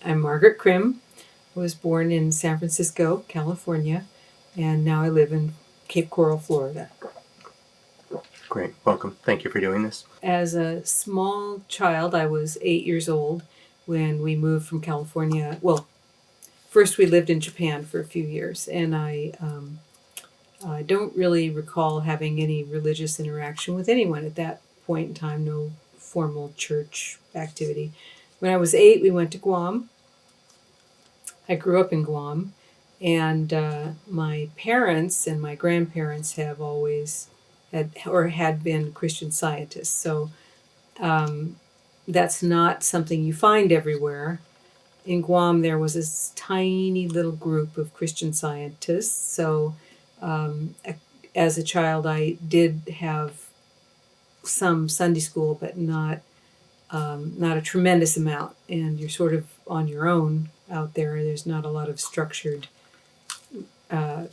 I'm Margaret Krym. I was born in San Francisco, California, and now I live in Cape Coral, Florida. Great. Welcome. Thank you for doing this. As a small child, I was 8 years old when we moved from California. Well, first we lived in Japan for a few years, and I don't really recall having any religious interaction with anyone at that point in time, no formal church activity. When I was 8, we went to Guam. I grew up in Guam, and my parents and my grandparents have always had been Christian Scientists. So that's not something you find everywhere. In Guam, there was this tiny little group of Christian Scientists. So as a child, I did have some Sunday school, but not a tremendous amount. And you're sort of on your own out there. There's not a lot of structured uh,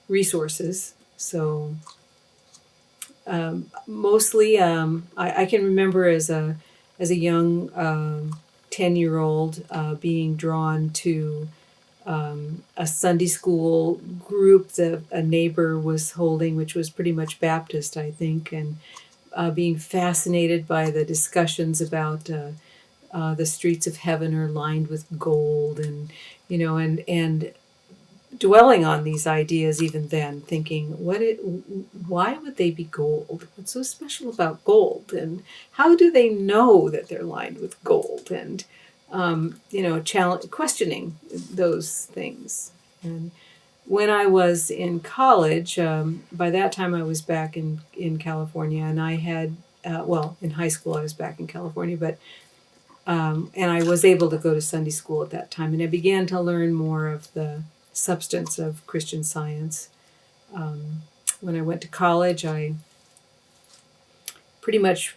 resources. So mostly, I can remember as a young 10-year-old being drawn to a Sunday school group that a neighbor was holding, which was pretty much Baptist, I think, and being fascinated by the discussions about the streets of heaven are lined with gold, and and dwelling on these ideas even then, thinking, why would they be gold? What's so special about gold? And how do they know that they're lined with gold? And questioning those things. And when I was in college, by that time I was back in California, and I had, in high school I was back in California, but and I was able to go to Sunday school at that time, and I began to learn more of the substance of Christian Science. When I went to college, I pretty much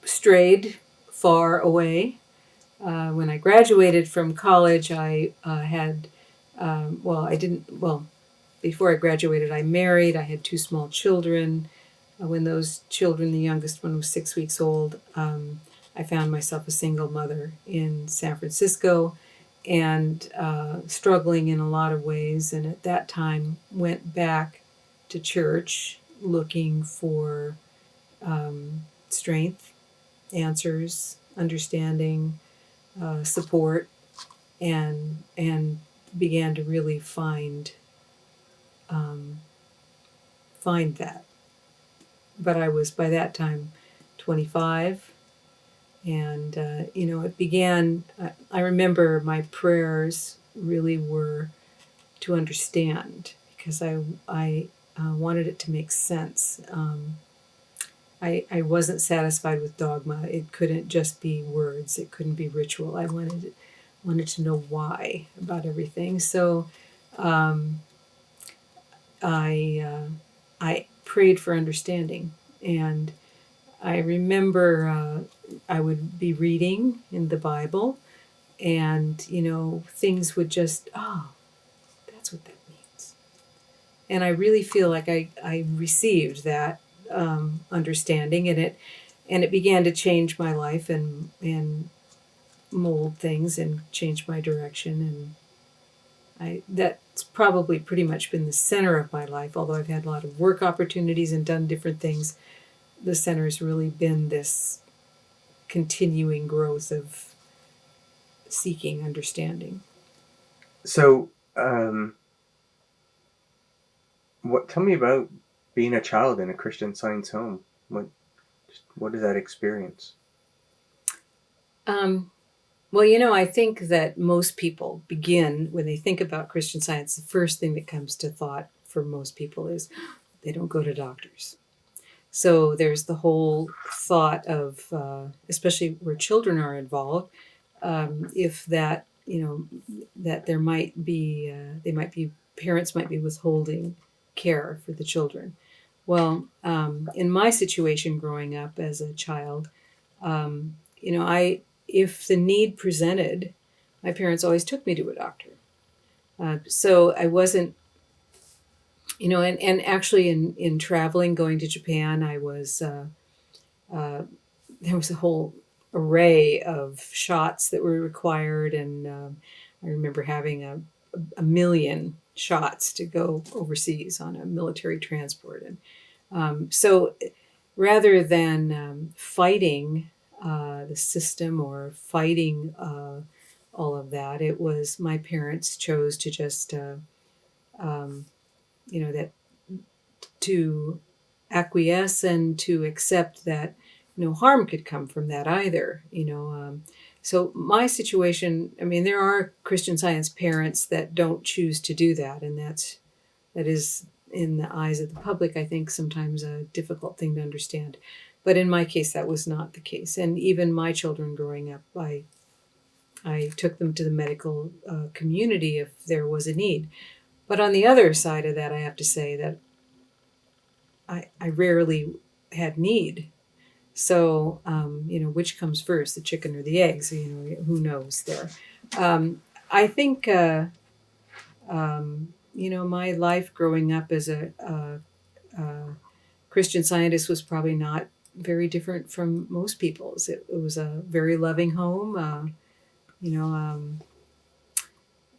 strayed far away. When I graduated from college, I had, I didn't, before I graduated, I married. I had 2 small children. When those children, the youngest one was 6 weeks old, I found myself a single mother in San Francisco and struggling in a lot of ways. And at that time, went back to church looking for strength, answers, understanding, support, and began to really find that. But I was by that time 25, and it began. I remember my prayers really were to understand, because I wanted it to make sense. I wasn't satisfied with dogma. It couldn't just be words. It couldn't be ritual. I wanted to know why about everything. So I prayed for understanding, and I remember I would be reading in the Bible, and things would just, oh, that's what that means. And I really feel like I received that understanding, and it began to change my life and mold things and change my direction. And that's probably pretty much been the center of my life. Although I've had a lot of work opportunities and done different things, the center has really been this continuing growth of seeking understanding. So, tell me about being a child in a Christian Science home. What is that experience? I think that most people begin, when they think about Christian Science, the first thing that comes to thought for most people is they don't go to doctors. So there's the whole thought of, especially where children are involved, if that, that there might be, parents might be withholding care for the children. Well, in my situation growing up as a child, if the need presented, my parents always took me to a doctor. So I wasn't, and actually in traveling, going to Japan, I was, there was a whole array of shots that were required, and I remember having a million shots to go overseas on a military transport. And so rather than fighting the system or fighting all of that, it was my parents chose to just, um, that to acquiesce and to accept that no harm could come from that either. So my situation, I mean, there are Christian Science parents that don't choose to do that, and that is in the eyes of the public, I think, sometimes a difficult thing to understand. But in my case, that was not the case. And even my children growing up, I took them to the medical community if there was a need. But on the other side of that, I have to say that I rarely had need. So, which comes first, the chicken or the eggs? Who knows there? I think, my life growing up as a Christian Scientist was probably not very different from most people's. It was a very loving home. You know, um,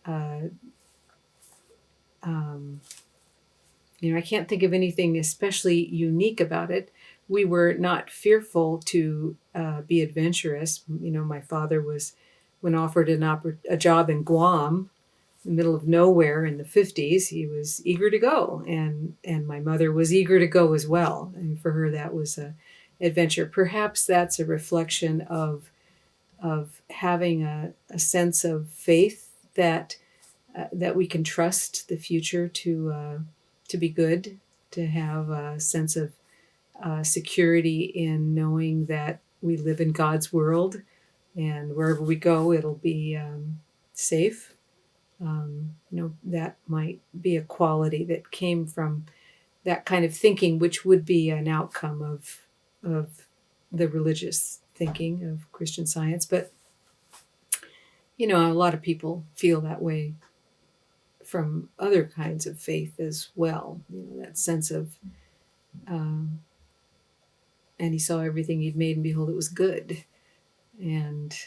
uh, um, I can't think of anything especially unique about it. We were not fearful to be adventurous. My father was, when offered a job in Guam, the middle of nowhere in the 50s, he was eager to go, and my mother was eager to go as well. And for her, that was a adventure. Perhaps that's a reflection of having a sense of faith that we can trust the future to be good, to have a sense of security in knowing that we live in God's world, and wherever we go, it'll be safe. That might be a quality that came from that kind of thinking, which would be an outcome of the religious thinking of Christian Science. But a lot of people feel that way from other kinds of faith as well. That sense of, um, and he saw everything he'd made, and behold, it was good. And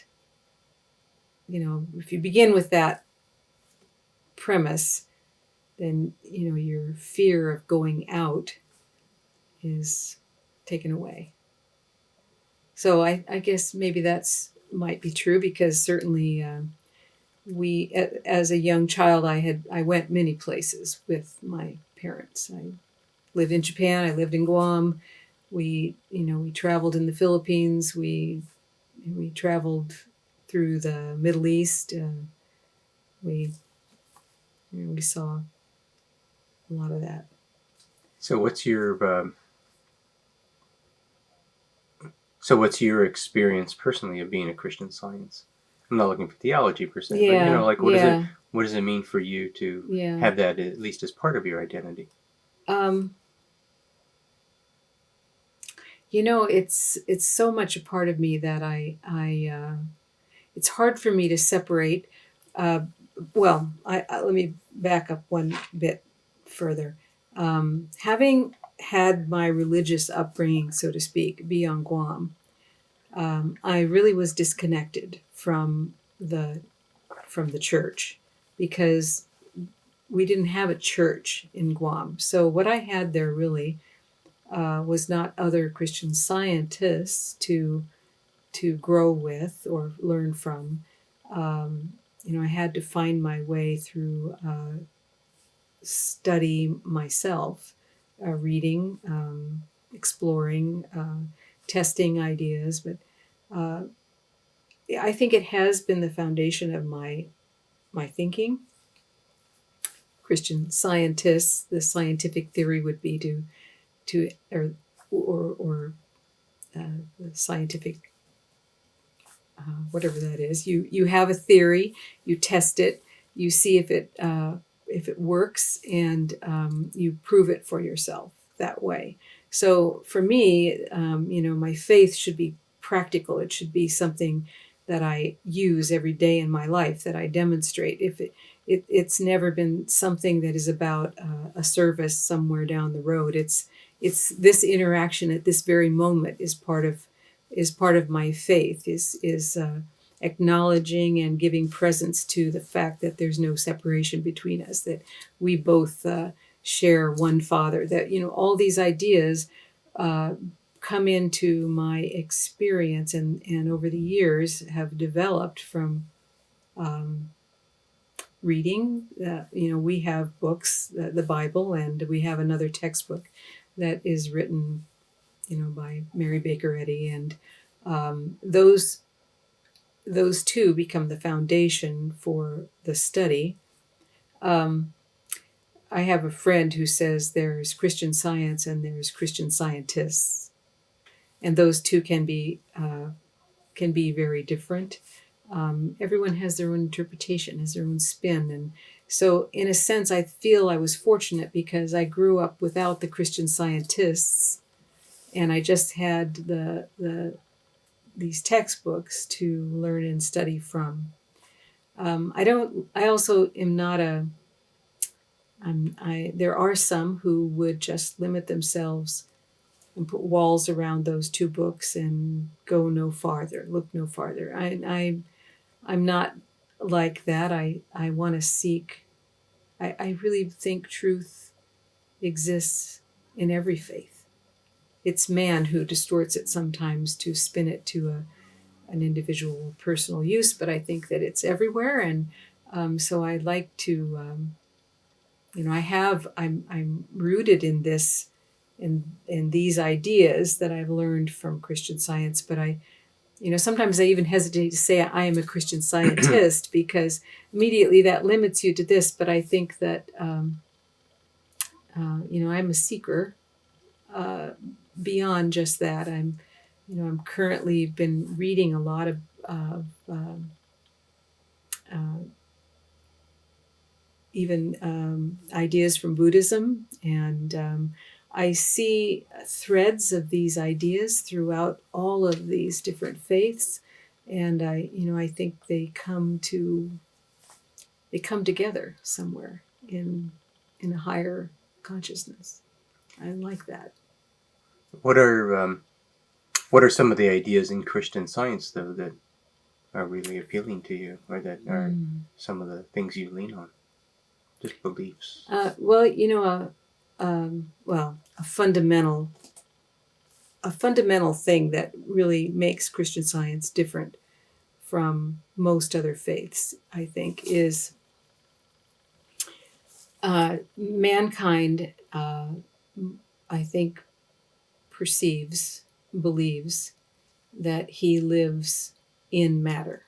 if you begin with that premise, then your fear of going out is taken away. So I guess maybe that's might be true, because certainly as a young child, I went many places with my parents. I lived in Japan. I lived in Guam. We traveled in the Philippines. We traveled through the Middle East. We we saw a lot of that. So what's your experience personally of being a Christian Science? I'm not looking for theology per se, but Yeah, like yeah, what does it mean for you to yeah. have that at least as part of your identity? Um, it's so much a part of me that I it's hard for me to separate. Uh, let me back up one bit further. Having had my religious upbringing, so to speak, be on Guam, I really was disconnected from the church, because we didn't have a church in Guam. So what I had there really was not other Christian Scientists to grow with or learn from. I had to find my way through study myself, reading, exploring, testing ideas. But uh, I think it has been the foundation of my thinking. Christian Scientists, the scientific theory would be to or the scientific, whatever that is. You have a theory, you test it, you see if it works, and you prove it for yourself that way. So for me, my faith should be practical. It should be something that I use every day in my life, that I demonstrate. If it's never been something that is about a service somewhere down the road. It's this interaction at this very moment is part of is part of my faith, is acknowledging and giving presence to the fact that there's no separation between us, that we both share one Father, that, all these ideas come into my experience, and over the years have developed from reading. We have books, the Bible, and we have another textbook that is written, by Mary Baker Eddy, and those two become the foundation for the study. I have a friend who says there's Christian Science and there's Christian Scientists, and those two can be very different. Everyone has their own interpretation, has their own spin, and so in a sense, I feel I was fortunate because I grew up without the Christian Scientists, and I just had these textbooks to learn and study from. I also am not a. There are some who would just limit themselves and put walls around those two books and go no farther, look no farther. I'm not like that. I want to seek. I really think truth exists in every faith. It's man who distorts it sometimes to spin it to an individual personal use, but I think that it's everywhere, and so I like to. I'm rooted in this, in these ideas that I've learned from Christian Science, but sometimes I even hesitate to say I am a Christian Scientist because immediately that limits you to this. But I think that I'm a seeker beyond just that. I'm currently been reading a lot of even ideas from Buddhism, and I see threads of these ideas throughout all of these different faiths, and I think they come together somewhere in a higher consciousness. I like that. What are some of the ideas in Christian Science, though, that are really appealing to you, or that are some of the things you lean on? Just beliefs. A fundamental thing that really makes Christian Science different from most other faiths, I think, is mankind, I think, believes that he lives in matter.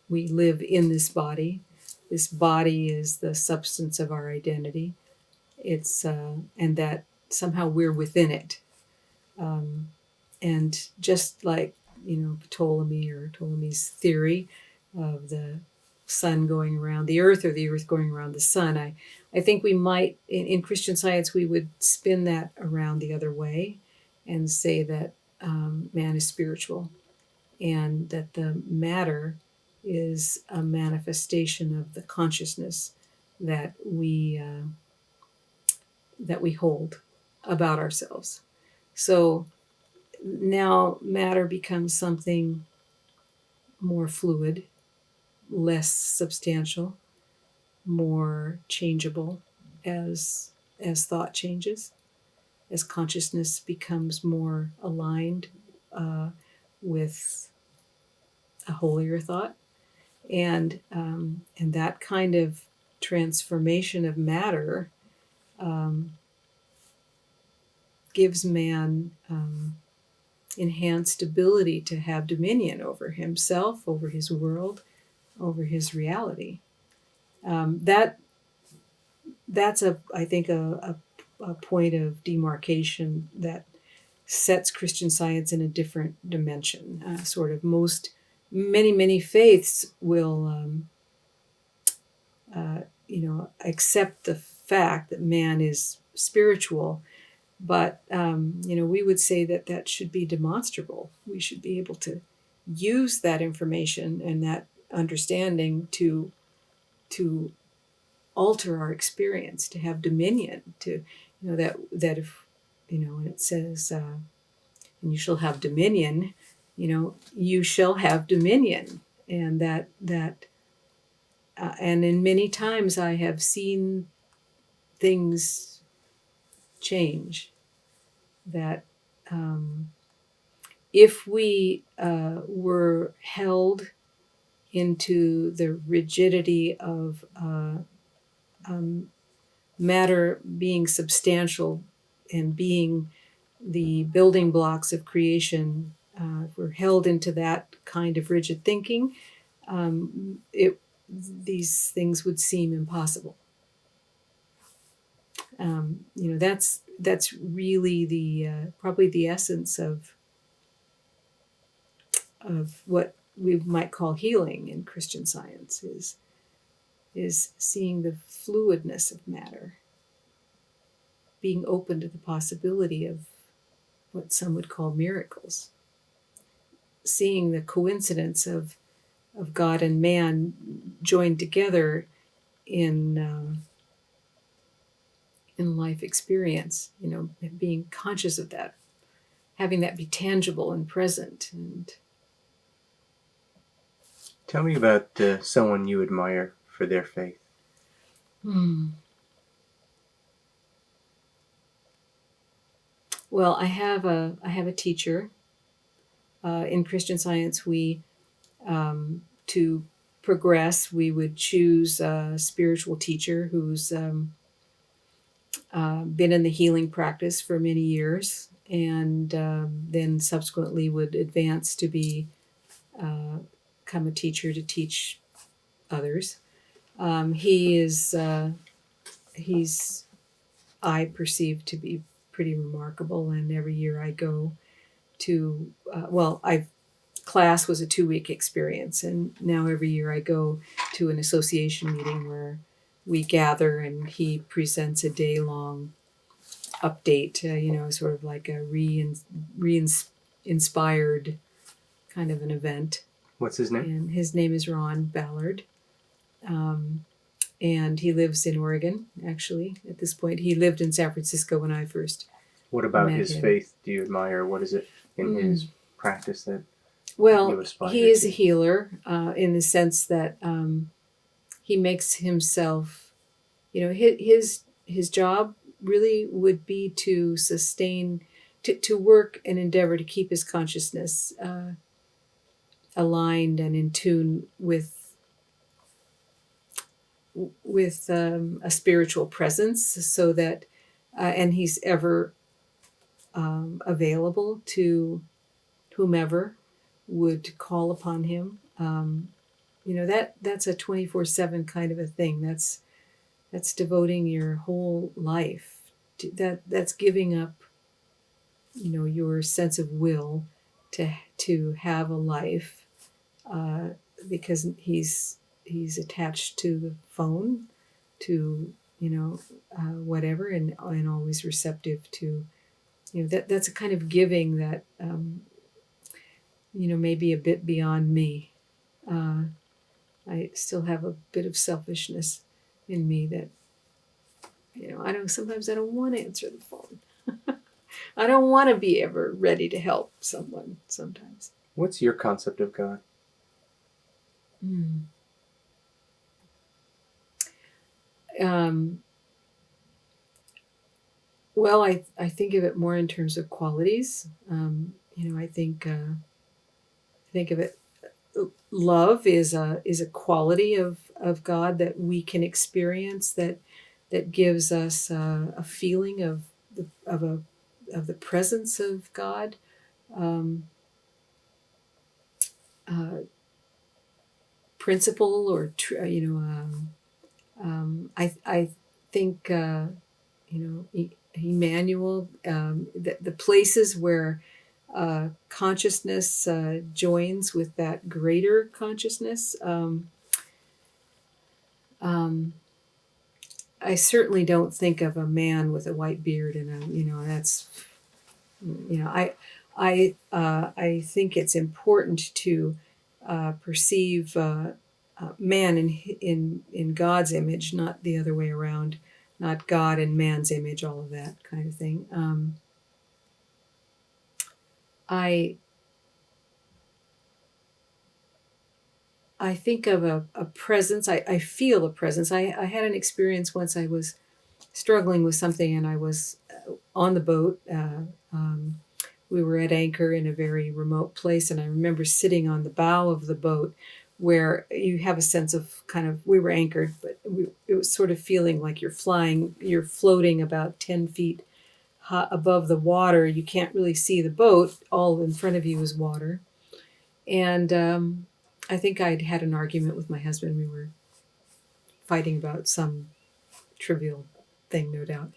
We live in this body. This body is the substance of our identity. It's and that somehow we're within it. And just like Ptolemy's theory of the sun going around the earth, or the earth going around the sun, I think we might in Christian Science we would spin that around the other way and say that man is spiritual, and that the matter is a manifestation of the consciousness that we hold about ourselves. So now matter becomes something more fluid, less substantial, more changeable as thought changes, as consciousness becomes more aligned with a holier thought, and that kind of transformation of matter gives man enhanced ability to have dominion over himself, over his world, over his reality. That's I think a point of demarcation that sets Christian Science in a different dimension. Many faiths will accept the fact that man is spiritual, but we would say that should be demonstrable. We should be able to use that information and that understanding to alter our experience, to have dominion, to that if and it says and you shall have dominion, you shall have dominion. And and in many times I have seen things change that, if we were held into the rigidity of matter being substantial and being the building blocks of creation, if we're held into that kind of rigid thinking, these things would seem impossible. That's really the probably the essence of what we might call healing in Christian Science is seeing the fluidness of matter, being open to the possibility of what some would call miracles, seeing the coincidence of God and man joined together in life experience, being conscious of that, having that be tangible and present. And Tell me about someone you admire for their faith. Well, I have a teacher in Christian Science. We to progress, we would choose a spiritual teacher who's been in the healing practice for many years, and then subsequently would advance to become a teacher to teach others. He's I perceive to be pretty remarkable, and every year I go to class was a 2-week experience, and now every year I go to an association meeting where we gather and he presents a day-long update, sort of like a inspired kind of an event. What's his name? And his name is Ron Ballard. And he lives in Oregon, actually, at this point. He lived in San Francisco when I first What about met his him. faith do you admire? What is it in his practice that Well, you aspire he is to? a healer in the sense that he makes himself, his job really would be to sustain, to work and endeavor to keep his consciousness aligned and in tune with a spiritual presence, so that, and he's ever available to whomever would call upon him. That's a 24/7 kind of a thing. That's devoting your whole life to that. That's giving up, your sense of will to have a life, because he's attached to the phone, to whatever, and always receptive to that's a kind of giving that may be a bit beyond me. I still have a bit of selfishness in me that sometimes I don't want to answer the phone. I don't want to be ever ready to help someone sometimes. What's your concept of God? Well, I think of it more in terms of qualities. I think of it. Love is a quality of God that we can experience, that gives us a feeling of the presence of God. Principle, or I think Emmanuel, the places where consciousness joins with that greater consciousness. I certainly don't think of a man with a white beard and that's I think it's important to perceive man in God's image, not the other way around, not God in man's image, all of that kind of thing. I I think of a presence. I feel a presence. I had an experience once. I was struggling with something, and I was on the boat. We were at anchor in a very remote place, and I remember sitting on the bow of the boat where you have a sense of kind of, we were anchored, but it was sort of feeling like you're flying, you're floating about 10 feet above the water. You can't really see the boat. All in front of you is water. And I think I'd had an argument with my husband. We were fighting about some trivial thing, no doubt.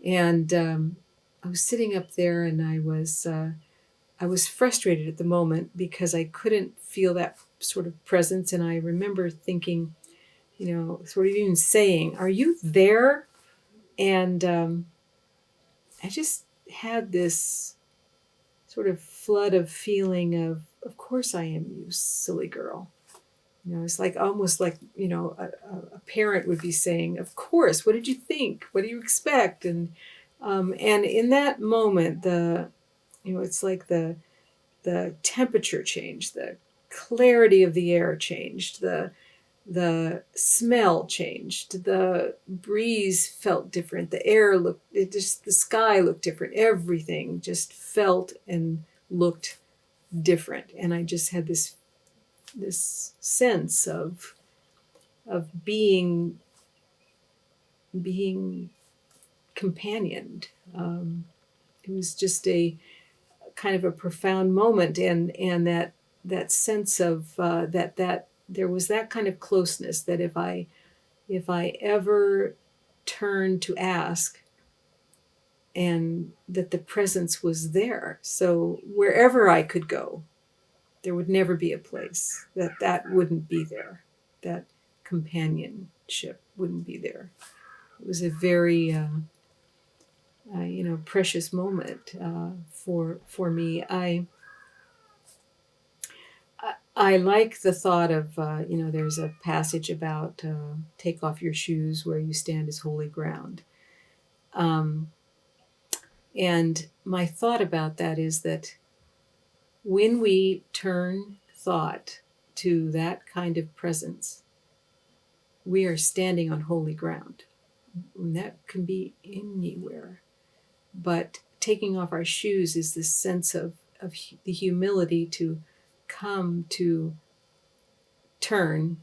And I was sitting up there, and I was frustrated at the moment because I couldn't feel that sort of presence. And I remember thinking, sort of even saying, "Are you there?" And I just had this sort of flood of feeling of course I am, you silly girl. It's like almost like, a parent would be saying, "Of course, what did you think? What do you expect?" And in that moment, it's like the temperature changed, the clarity of the air changed, the smell changed, the breeze felt different, the sky looked different, everything just felt and looked different. And I just had this sense of being companioned. It was just a kind of a profound moment, and that sense of that there was that kind of closeness, that if I ever turned to ask, and that the presence was there, so wherever I could go, there would never be a place that wouldn't be there, that companionship wouldn't be there. It was a very precious moment for me. I like the thought of, there's a passage about take off your shoes, where you stand is holy ground. Um, and my thought about that is that when we turn thought to that kind of presence, we are standing on holy ground. And that can be anywhere. But taking off our shoes is this sense of the humility to come to turn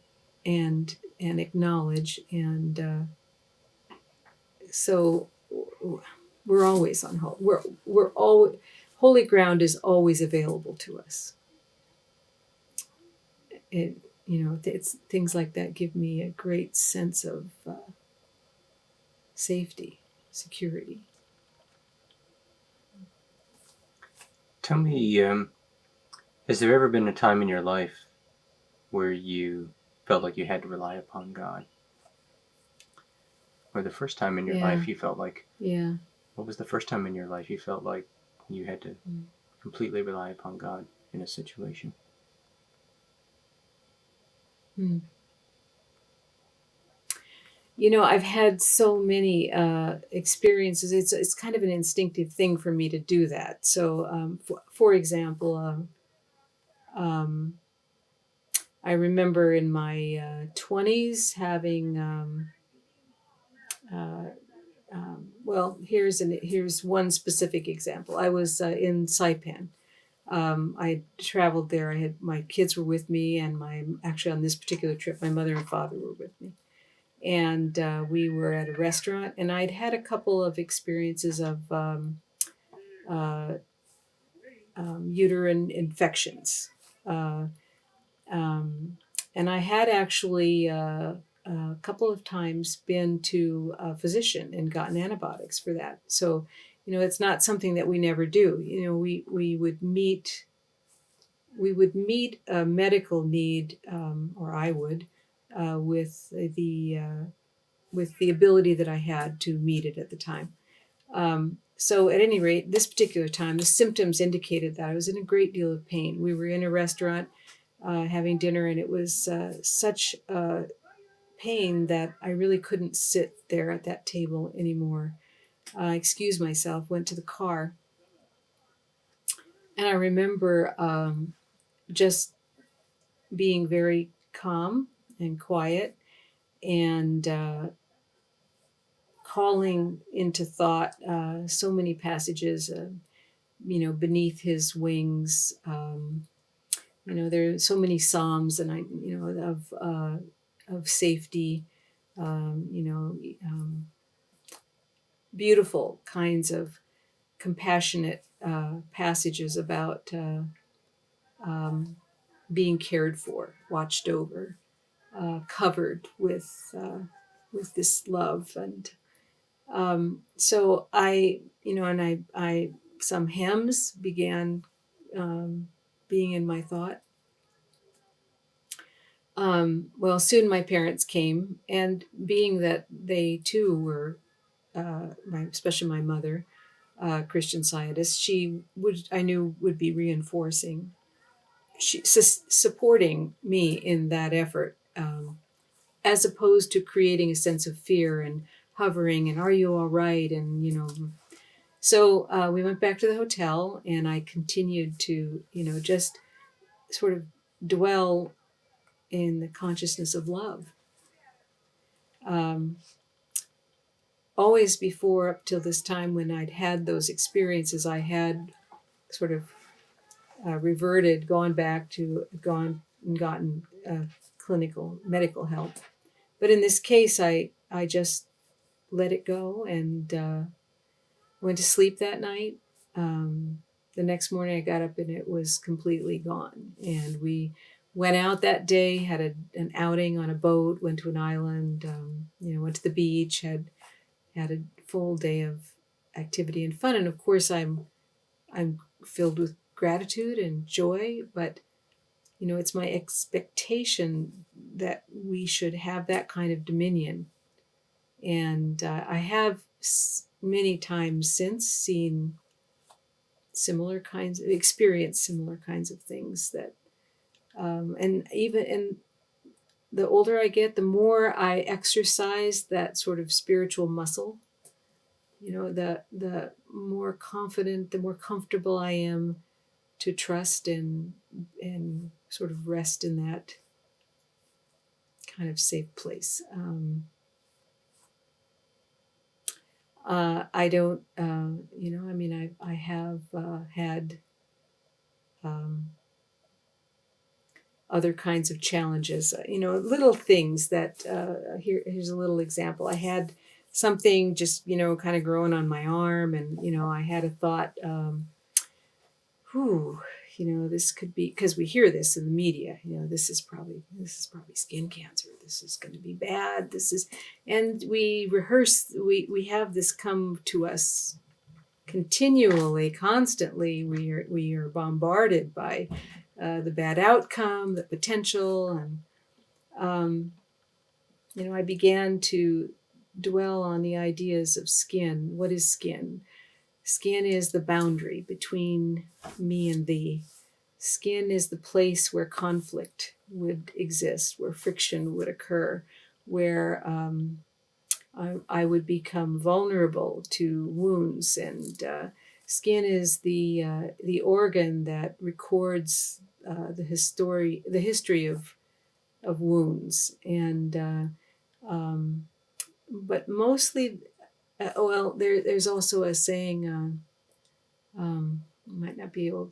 and acknowledge. And so we're always on holy. We're always, holy ground is always available to us. It's things like that give me a great sense of safety, security. Tell me, has there ever been a time in your life where you felt like you had to rely upon God? Or the first time in your life you felt like, yeah. What was the first time in your life you felt like you had to completely rely upon God in a situation? I've had so many experiences. It's kind of an instinctive thing for me to do that. So, for example, I remember in my 20s having. Well, here's one specific example. I was in Saipan. I traveled there. I had my kids were with me, and actually on this particular trip, my mother and father were with me. And we were at a restaurant, and I'd had a couple of experiences of uh, uterine infections. Uh, um, and I had actually a couple of times been to a physician and gotten antibiotics for that. So, it's not something that we never do. We would meet a medical need, or I would, with the ability that I had to meet it at the time. So at any rate, this particular time, the symptoms indicated that I was in a great deal of pain. We were in a restaurant having dinner, and it was such pain that I really couldn't sit there at that table anymore. I excused myself, went to the car, And I remember just being very calm and quiet, and calling into thought so many passages, beneath his wings. There are so many psalms, and of safety. Um, you know, um, Beautiful kinds of compassionate passages about um, being cared for, watched over, covered with this love. And so I some hymns began um, being in my thought. Well, soon my parents came, and being that they too were, especially my mother, Christian Scientist, I knew would be reinforcing, supporting me in that effort, as opposed to creating a sense of fear and hovering and are you all right, and so we went back to the hotel, and I continued to just sort of dwell in the consciousness of love. Um, Always before, up till this time when I'd had those experiences, I had sort of gone and gotten clinical medical help. But in this case, I just let it go, and went to sleep that night. The next morning, I got up and it was completely gone. And we went out that day, had an outing on a boat, went to an island, went to the beach, had a full day of activity and fun. And of course, I'm filled with gratitude and joy, but it's my expectation that we should have that kind of dominion. And I have many times since experienced similar kinds of things that, and the older I get, the more I exercise that sort of spiritual muscle. The more confident, the more comfortable I am to trust and sort of rest in that kind of safe place. I don't, I have had other kinds of challenges, little things that, here's a little example. I had something just, kind of growing on my arm, and, I had a thought, whew, this could be, because we hear this in the media, this is probably skin cancer. This is going to be bad. And we rehearse, we have this come to us continually, constantly. We are bombarded by the bad outcome, the potential. And, I began to dwell on the ideas of skin. What is skin? Skin is the boundary between me and thee. Skin is the place where conflict would exist, where friction would occur, where I would become vulnerable to wounds. And skin is the organ that records the history of wounds. And but mostly, there's also a saying. Might not be able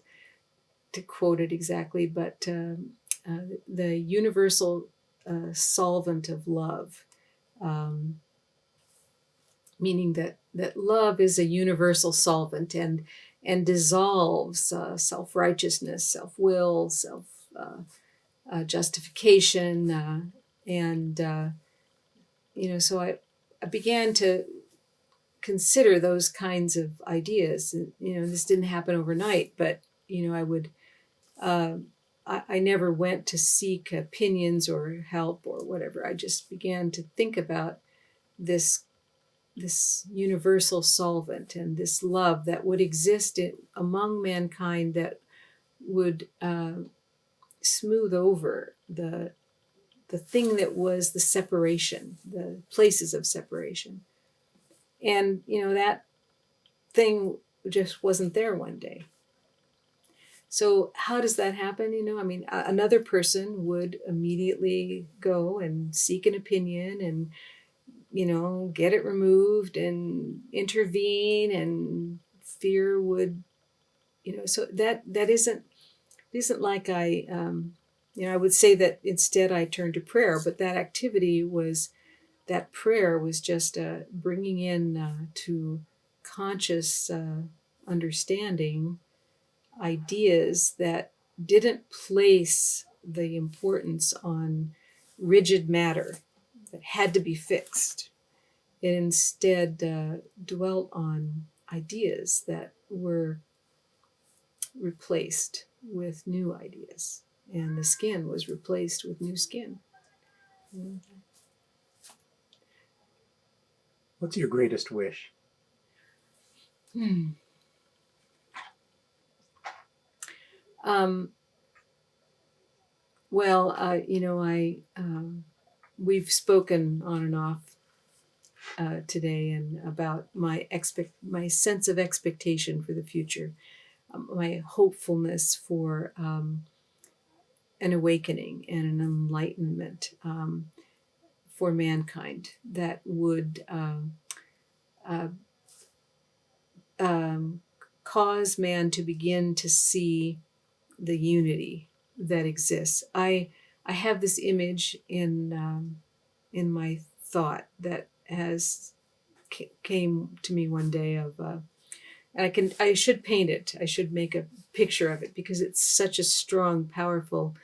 to quote it exactly, but the universal solvent of love, meaning that love is a universal solvent and dissolves self-righteousness, self-will, justification, and so I began to consider those kinds of ideas. This didn't happen overnight, but I would. I never went to seek opinions or help or whatever. I just began to think about this universal solvent and this love that would exist among mankind, that would smooth over the thing that was the separation, the places of separation. And that thing just wasn't there one day. So how does that happen? I mean, another person would immediately go and seek an opinion and, get it removed and intervene, and fear would, so that isn't like I would say that instead I turned to prayer, but that prayer was just bringing in to conscious understanding ideas that didn't place the importance on rigid matter that had to be fixed. It instead dwelt on ideas that were replaced with new ideas, and the skin was replaced with new skin. What's your greatest wish? Hmm. Um, well, we've spoken on and off today, and about my sense of expectation for the future, my hopefulness for an awakening and an enlightenment for mankind that would uh, um, cause man to begin to see the unity that exists. I have this image in my thought that has came to me one day of I should paint it. I should make a picture of it because it's such a strong, powerful,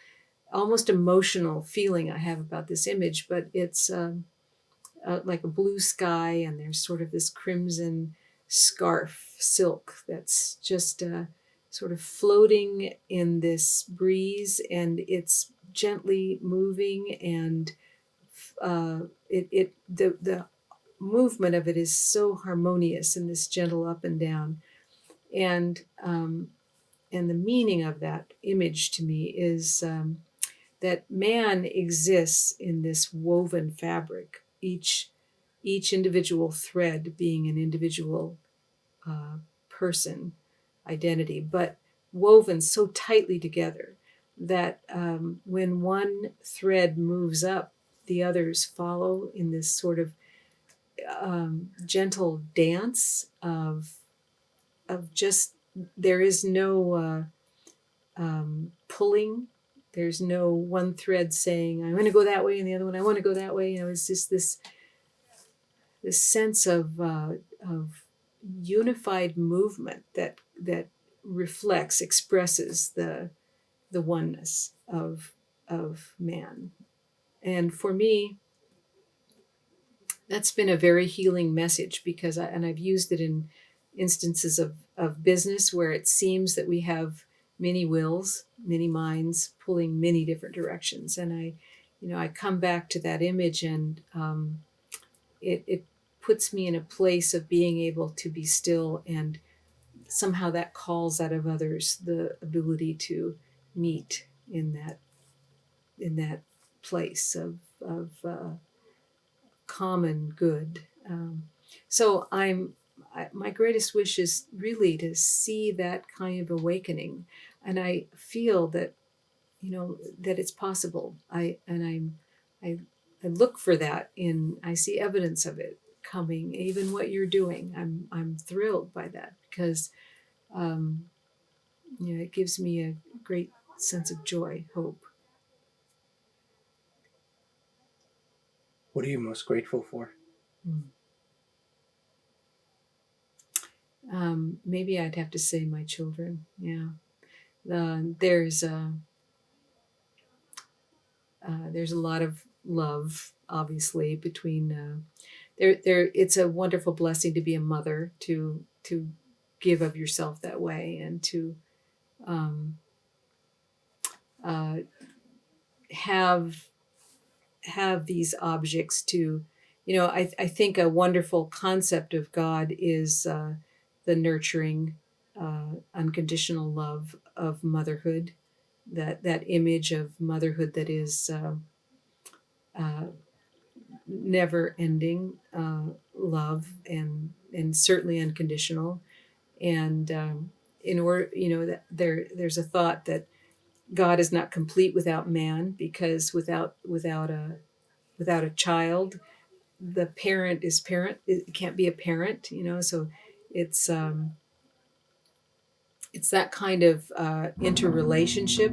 almost emotional feeling I have about this image. But it's like a blue sky, and there's sort of this crimson scarf silk that's just sort of floating in this breeze, and it's gently moving, and the movement of it is so harmonious in this gentle up and down, and and the meaning of that image to me is that man exists in this woven fabric, each individual thread being an individual uh, person identity, but woven so tightly together that when one thread moves up, the others follow in this sort of gentle dance of just, there is no pulling. There's no one thread saying, I'm going to go that way, and the other one, I want to go that way. It's just this sense of unified movement that reflects, expresses the oneness of man. And for me, that's been a very healing message because I've used it in instances of business where it seems that we have many wills, many minds pulling many different directions. And I come back to that image, and it puts me in a place of being able to be still, and somehow that calls out of others the ability to meet in that place of common good. So my greatest wish is really to see that kind of awakening, and I feel that that it's possible. I I look for that I see evidence of it coming. Even what you're doing, I'm thrilled by that because um, it gives me a great sense of joy, hope. What are you most grateful for? Mm. Maybe I'd have to say my children. Yeah, there's a lot of love, obviously, between there. It's a wonderful blessing to be a mother, to give of yourself that way, and to um, uh, have these objects to, I think a wonderful concept of God is the nurturing, unconditional love of motherhood, that image of motherhood that is uh, never ending love, and certainly unconditional. And in order, that there's a thought that God is not complete without man, because without a child, the parent is parent. It can't be a parent, So it's it's that kind of interrelationship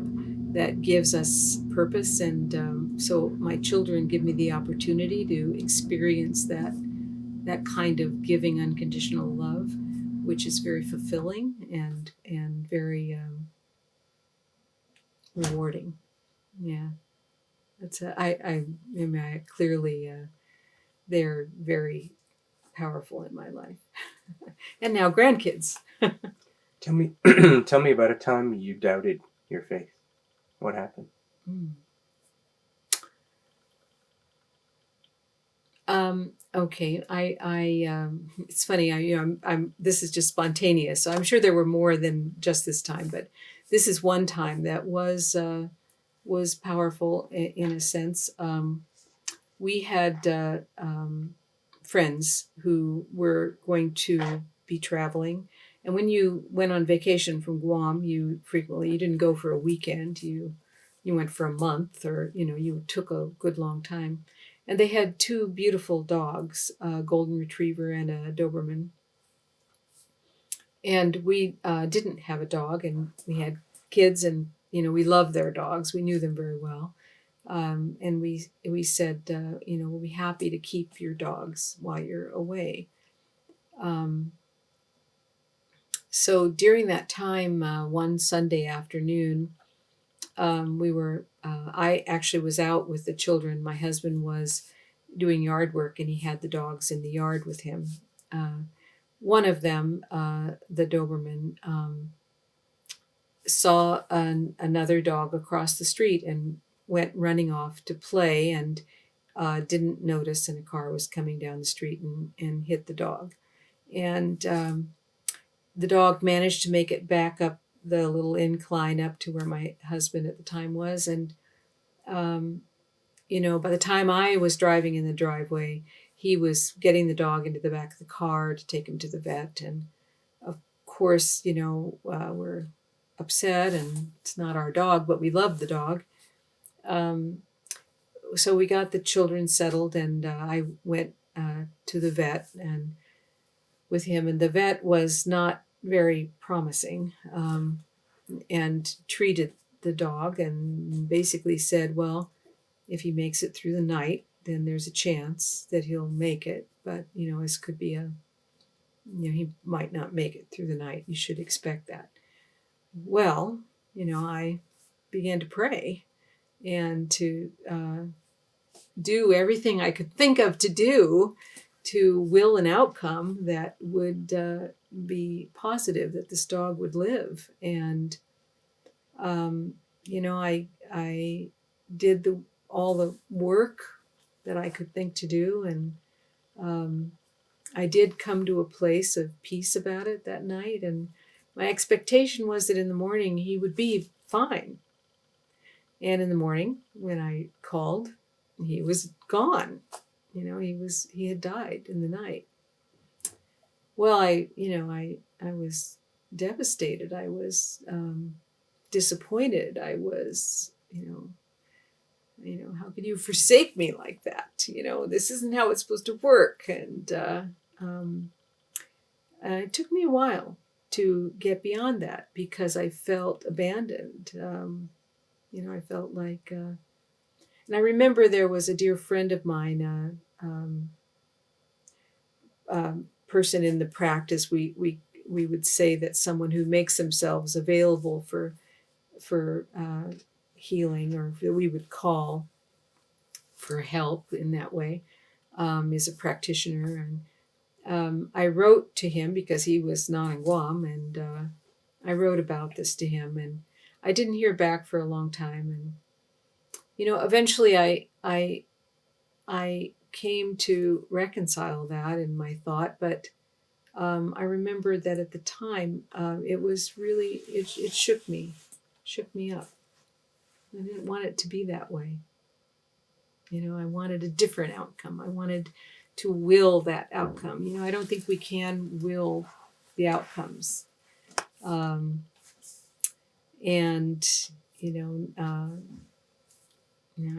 that gives us purpose, and so my children give me the opportunity to experience that kind of giving unconditional love, which is very fulfilling and very rewarding. Yeah, I clearly they're very powerful in my life, and now grandkids. Tell me, tell me about a time you doubted your faith. What happened? Mm. Okay, it's funny. This is just spontaneous, so I'm sure there were more than just this time, but this is one time that was powerful in a sense. We had friends who were going to be traveling, and when you went on vacation from Guam, you didn't go for a weekend. You went for a month, or you took a good long time. And they had two beautiful dogs, a golden retriever and a Doberman. And we didn't have a dog, and we had kids, and we loved their dogs. We knew them very well, and we said, we'll be happy to keep your dogs while you're away. Um, so during that time, one Sunday afternoon, I actually was out with the children. My husband was doing yard work, and he had the dogs in the yard with him. One of them, the Doberman, saw another dog across the street and went running off to play, and didn't notice, and a car was coming down the street and hit the dog. And the dog managed to make it back up the little incline up to where my husband at the time was. And um, by the time I was driving in the driveway, he was getting the dog into the back of the car to take him to the vet. And of course, we're upset, and it's not our dog, but we love the dog. Um, so we got the children settled, and I went to the vet and with him, and the vet was not very promising, and treated the dog and basically said, well, if he makes it through the night, then there's a chance that he'll make it. But, this could be he might not make it through the night. You should expect that. Well, I began to pray and to do everything I could think of to do to will an outcome that would be positive, that this dog would live. And, I did all the work that I could think to do. And I did come to a place of peace about it that night. And my expectation was that in the morning he would be fine. And in the morning, when I called, he was gone. He had died in the night. Well, I was devastated. I was disappointed. I was, how could you forsake me like that? This isn't how it's supposed to work. And it took me a while to get beyond that, because I felt abandoned. I felt like, and I remember there was a dear friend of mine, person in the practice. We would say that someone who makes themselves available for healing, or we would call for help in that way, is a practitioner. And I wrote to him because he was not in Guam, and I wrote about this to him, and I didn't hear back for a long time. And eventually I came to reconcile that in my thought, but I remember that at the time it was really it shook me up. I didn't want it to be that way. I wanted a different outcome. I wanted to will that outcome. I don't think we can will the outcomes. Um, and,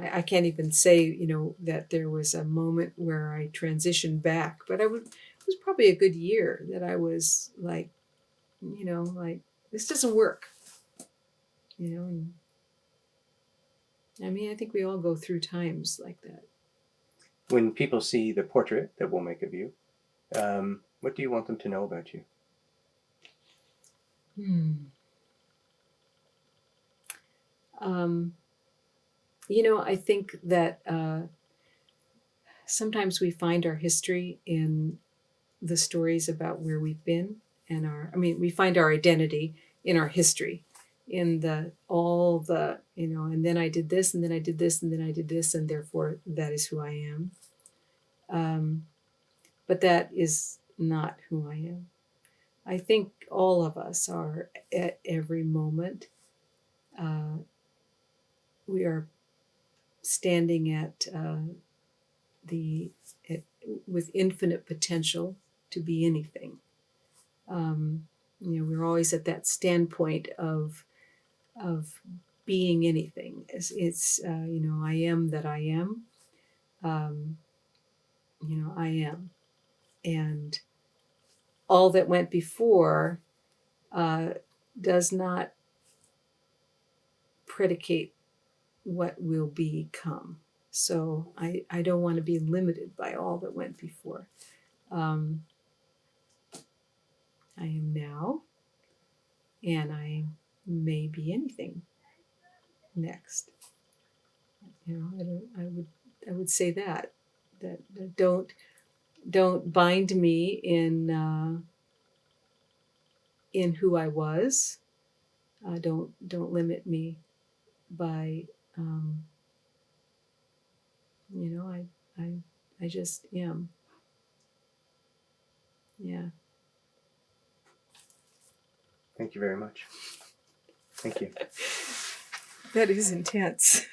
I can't even say, that there was a moment where I transitioned back, but it was probably a good year that I was like, like, this doesn't work, and I mean, I think we all go through times like that. When people see the portrait that we'll make of you, what do you want them to know about you? Hmm. Um, I think that sometimes we find our history in the stories about where we've been and we find our identity in our history, in all the, and then I did this, and then I did this, and then I did this, and therefore that is who I am. But that is not who I am. I think all of us are at every moment. Uh, we are standing the at, with infinite potential to be anything. We're always at that standpoint of being anything. It's I am that I am. Um, I am, and all that went before uh, does not predicate what will become. So I don't want to be limited by all that went before. Um, I am now, and I may be anything next. I would say that don't bind me in who I was. Don't limit me by I I just am. Yeah. Thank you very much. Thank you. That is intense.